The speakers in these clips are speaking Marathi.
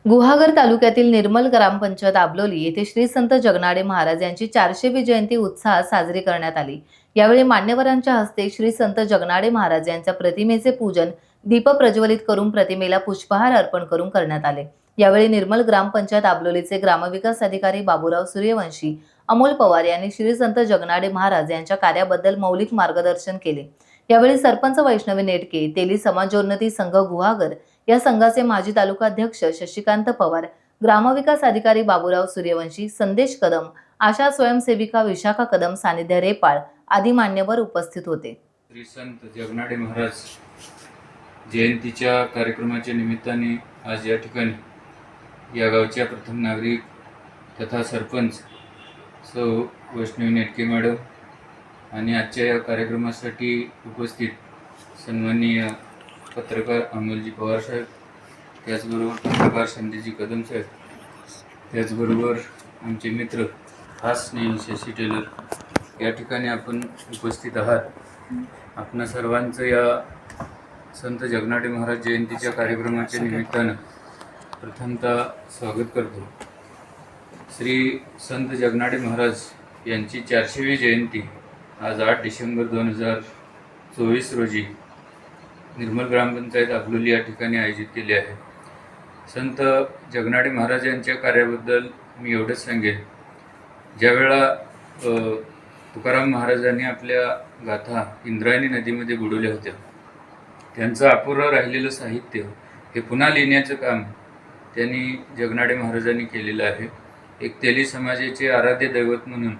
गुहागर तालुक्यातील निर्मल ग्रामपंचायत आबलोली येथे श्री संत जगनाडे महाराज यांची 400वी जयंती उत्साहात साजरी करण्यात आली। यावेळी मान्यवरांच्या हस्ते श्री संत जगनाडे महाराज यांच्या प्रतिमेचे पूजन, दीप प्रज्वलित करून प्रतिमेला पुष्पहार अर्पण करून करण्यात आले। यावेळी निर्मल ग्रामपंचायत आबलोलीचे ग्रामविकास अधिकारी बाबूराव सूर्यवंशी, अमोल पवार यांनी श्री संत जगनाडे महाराज यांच्या कार्याबद्दल मौलिक मार्गदर्शन केले। यावेळी सरपंच वैष्णवी नेटके, तेली समाजोन्नती संघ गुहागर या संघाचे माजी तालुका अध्यक्ष शशिकांत पवार, ग्रामविकास अधिकारी बाबूराव सूर्यवंशी, संदेश कदम, आशा स्वयंसेविका विशाखा कदम, सानिध्य रेपाळ आदी मान्यवर उपस्थित होते। श्री संत जगनाडे महाराज जयंतीच्या कार्यक्रमाच्या निमित्ताने आज या ठिकाणी या गावच्या प्रथम नागरिक तथा सरपंच सौ वैष्णवी नेटके मॅडम आणि आजच्या या कार्यक्रमासाठी उपस्थित सन्माननीय पत्रकार अमोलजी पवार साहेब, त्याचबरोबर पत्रकार संदेशजी कदम साहेब, त्याचबरोबर आमचे मित्र खास स्नेही शशी टेलर या ठिकाणी आपण उपस्थित आहात। आपणा सर्वांचं या संत जगनाडे महाराज जयंतीच्या कार्यक्रमाच्या निमित्तानं प्रथमतः स्वागत करतो। श्री संत जगनाडे महाराज यांची 400वी जयंती आज 8 डिसेंबर 2024 रोजी निर्मल ग्रामपंचायत आबलोली या ठिकाणी आयोजित केली आहे। संत जगनाडे महाराज यांच्या कार्याबद्दल मी एवढंच सांगेन, ज्यावेळा तुकाराम महाराजांनी आपल्या गाथा इंद्रायणी नदीमध्ये बुडवल्या होत्या, त्यांचं अपुरं राहिलेलं साहित्य हे पुन्हा लिहिण्याचं काम त्यांनी जगनाडे महाराजांनी केलेलं आहे। एक तेली समाजाचे आराध्य दैवत म्हणून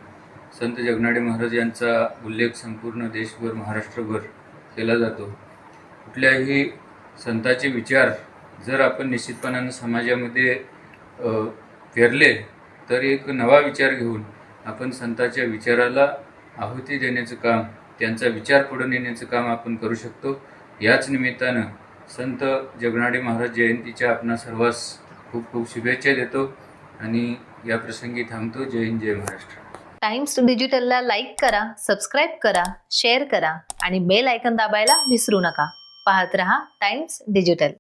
संत जगनाडे महाराज यांचा उल्लेख संपूर्ण देशभर, महाराष्ट्रभर केला जातो। कुठल्याही संतांचे विचार जर आपण निश्चितपणाने समाजामध्ये पेरले तर एक नवा विचार घेऊन आपण संतांच्या विचाराला आहुती देण्याचं काम, त्यांचा विचार पुढे नेण्याचं काम आपण करू शकतो। याच निमित्तानं संत जगनाडे महाराज जयंतीच्या आपणा सर्वांस खूप खूप शुभेच्छा देतो आणि या प्रसंगी थांबतो। जय हिंद, जय महाराष्ट्र। टाइम्स डिजिटलला लाईक करा, सबस्क्राईब करा, शेअर करा आणि बेल आयकॉन दाबायला विसरू नका। पाहत रहा टाइम्स डिजिटल।